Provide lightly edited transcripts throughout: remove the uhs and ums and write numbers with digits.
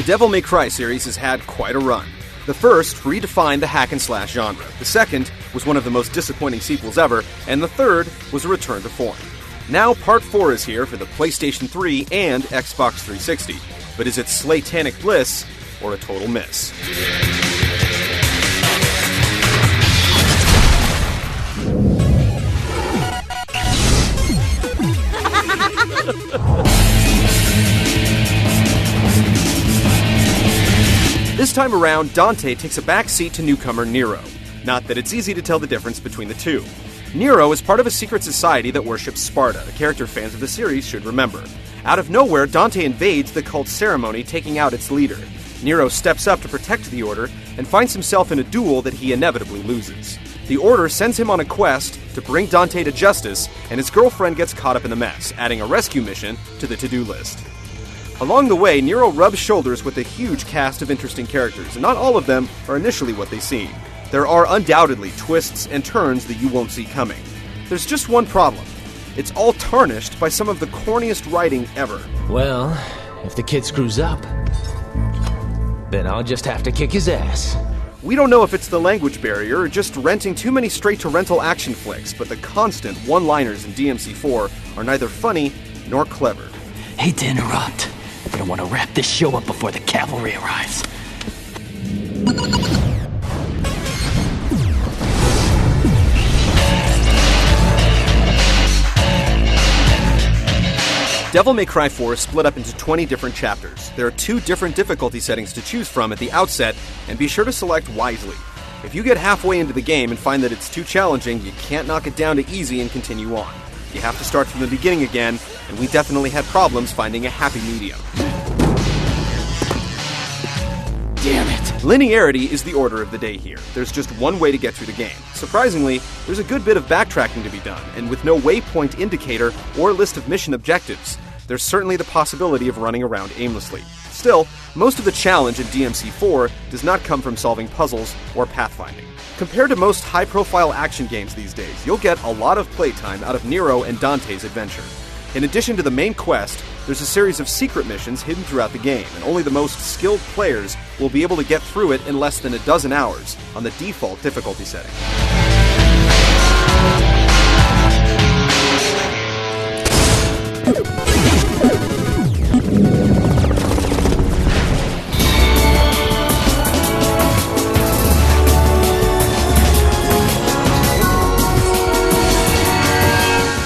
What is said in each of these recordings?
Devil May Cry series has had quite a run. The first redefined the hack-and-slash genre, the second was one of the most disappointing sequels ever, and the third was a return to form. Now Part 4 is here for the PlayStation 3 and Xbox 360, but is it Slatanic bliss or a total miss? This time around, Dante takes a back seat to newcomer Nero. Not that it's easy to tell the difference between the two. Nero is part of a secret society that worships Sparta, a character fans of the series should remember. Out of nowhere, Dante invades the cult ceremony, taking out its leader. Nero steps up to protect the Order and finds himself in a duel that he inevitably loses. The Order sends him on a quest to bring Dante to justice, and his girlfriend gets caught up in the mess, adding a rescue mission to the to-do list. Along the way, Nero rubs shoulders with a huge cast of interesting characters, and not all of them are initially what they seem. There are undoubtedly twists and turns that you won't see coming. There's just one problem. It's all tarnished by some of the corniest writing ever. Well, if the kid screws up, then I'll just have to kick his ass. We don't know if it's the language barrier or just renting too many straight-to-rental action flicks, but the constant one-liners in DMC4 are neither funny nor clever. Hate to interrupt, but I want to wrap this show up before the cavalry arrives. Devil May Cry 4 is split up into 20 different chapters. There are 2 different difficulty settings to choose from at the outset, and be sure to select wisely. If you get halfway into the game and find that it's too challenging, you can't knock it down to easy and continue on. You have to start from the beginning again, and we definitely had problems finding a happy medium. Damn it! Linearity is the order of the day here. There's just one way to get through the game. Surprisingly, there's a good bit of backtracking to be done, and with no waypoint indicator or list of mission objectives, there's certainly the possibility of running around aimlessly. Still, most of the challenge in DMC4 does not come from solving puzzles or pathfinding. Compared to most high-profile action games these days, you'll get a lot of playtime out of Nero and Dante's adventure. In addition to the main quest, there's a series of secret missions hidden throughout the game, and only the most skilled players will be able to get through it in less than a dozen hours on the default difficulty setting.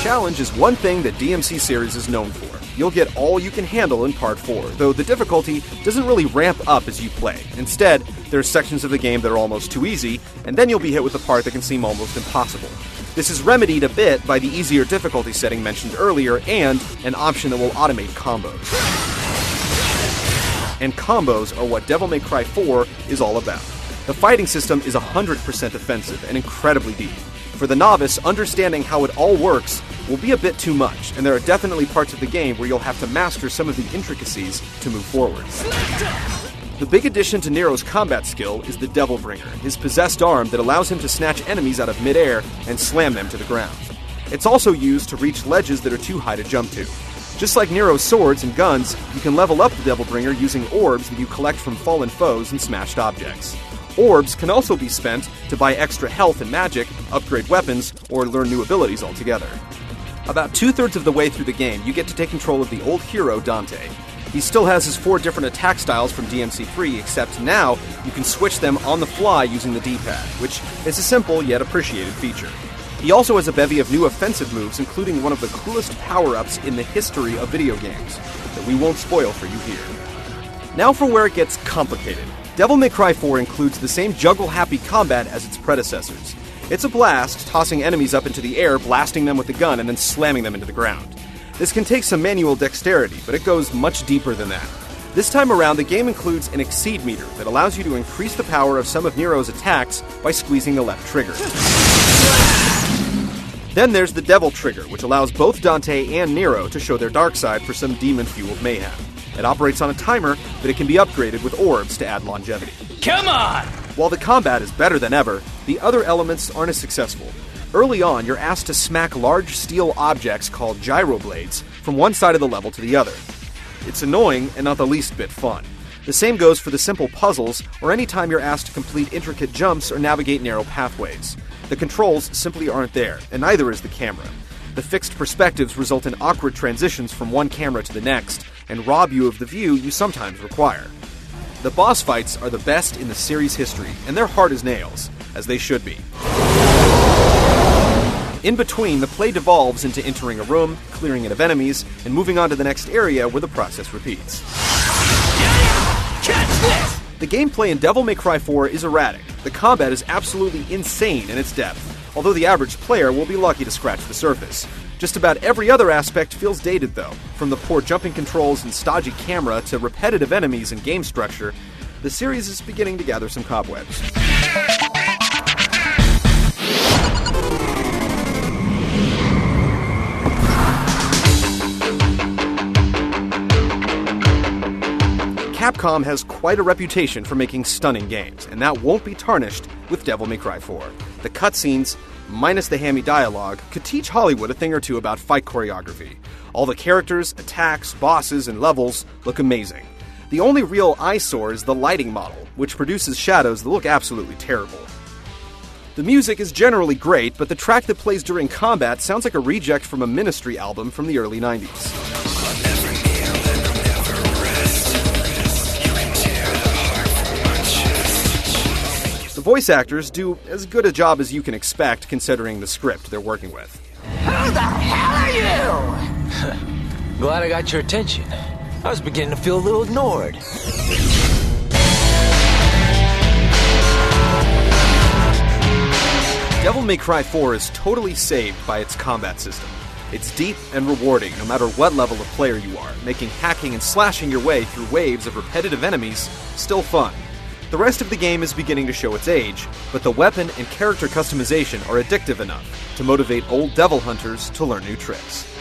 Challenge is one thing that DMC series is known for. You'll get all you can handle in Part 4, though the difficulty doesn't really ramp up as you play. Instead, there's sections of the game that are almost too easy, and then you'll be hit with a part that can seem almost impossible. This is remedied a bit by the easier difficulty setting mentioned earlier and an option that will automate combos. And combos are what Devil May Cry 4 is all about. The fighting system is 100% offensive and incredibly deep. For the novice, understanding how it all works will be a bit too much, and there are definitely parts of the game where you'll have to master some of the intricacies to move forward. The big addition to Nero's combat skill is the Devil Bringer, his possessed arm that allows him to snatch enemies out of midair and slam them to the ground. It's also used to reach ledges that are too high to jump to. Just like Nero's swords and guns, you can level up the Devil Bringer using orbs that you collect from fallen foes and smashed objects. Orbs can also be spent to buy extra health and magic, upgrade weapons, or learn new abilities altogether. About 2/3 of the way through the game, you get to take control of the old hero, Dante. He still has his 4 different attack styles from DMC3, except now you can switch them on the fly using the D-pad, which is a simple yet appreciated feature. He also has a bevy of new offensive moves, including one of the coolest power-ups in the history of video games, that we won't spoil for you here. Now for where it gets complicated. Devil May Cry 4 includes the same juggle-happy combat as its predecessors. It's a blast, tossing enemies up into the air, blasting them with the gun, and then slamming them into the ground. This can take some manual dexterity, but it goes much deeper than that. This time around, the game includes an exceed meter that allows you to increase the power of some of Nero's attacks by squeezing the left trigger. Then there's the Devil Trigger, which allows both Dante and Nero to show their dark side for some demon-fueled mayhem. It operates on a timer, but it can be upgraded with orbs to add longevity. Come on! While the combat is better than ever, the other elements aren't as successful. Early on, you're asked to smack large steel objects called gyro blades from one side of the level to the other. It's annoying and not the least bit fun. The same goes for the simple puzzles or any time you're asked to complete intricate jumps or navigate narrow pathways. The controls simply aren't there, and neither is the camera. The fixed perspectives result in awkward transitions from one camera to the next, and rob you of the view you sometimes require. The boss fights are the best in the series' history, and they're hard as nails, as they should be. In between, the play devolves into entering a room, clearing it of enemies, and moving on to the next area where the process repeats. Catch this! The gameplay in Devil May Cry 4 is erratic. The combat is absolutely insane in its depth, although the average player will be lucky to scratch the surface. Just about every other aspect feels dated, though. From the poor jumping controls and stodgy camera to repetitive enemies and game structure, the series is beginning to gather some cobwebs. Capcom has quite a reputation for making stunning games, and that won't be tarnished with Devil May Cry 4. The cutscenes, minus the hammy dialogue, could teach Hollywood a thing or two about fight choreography. All the characters, attacks, bosses, and levels look amazing. The only real eyesore is the lighting model, which produces shadows that look absolutely terrible. The music is generally great, but the track that plays during combat sounds like a reject from a Ministry album from the early 90s. The voice actors do as good a job as you can expect considering the script they're working with. Who the hell are you? Glad I got your attention. I was beginning to feel a little ignored. Devil May Cry 4 is totally saved by its combat system. It's deep and rewarding no matter what level of player you are, making hacking and slashing your way through waves of repetitive enemies still fun. The rest of the game is beginning to show its age, but the weapon and character customization are addictive enough to motivate old devil hunters to learn new tricks.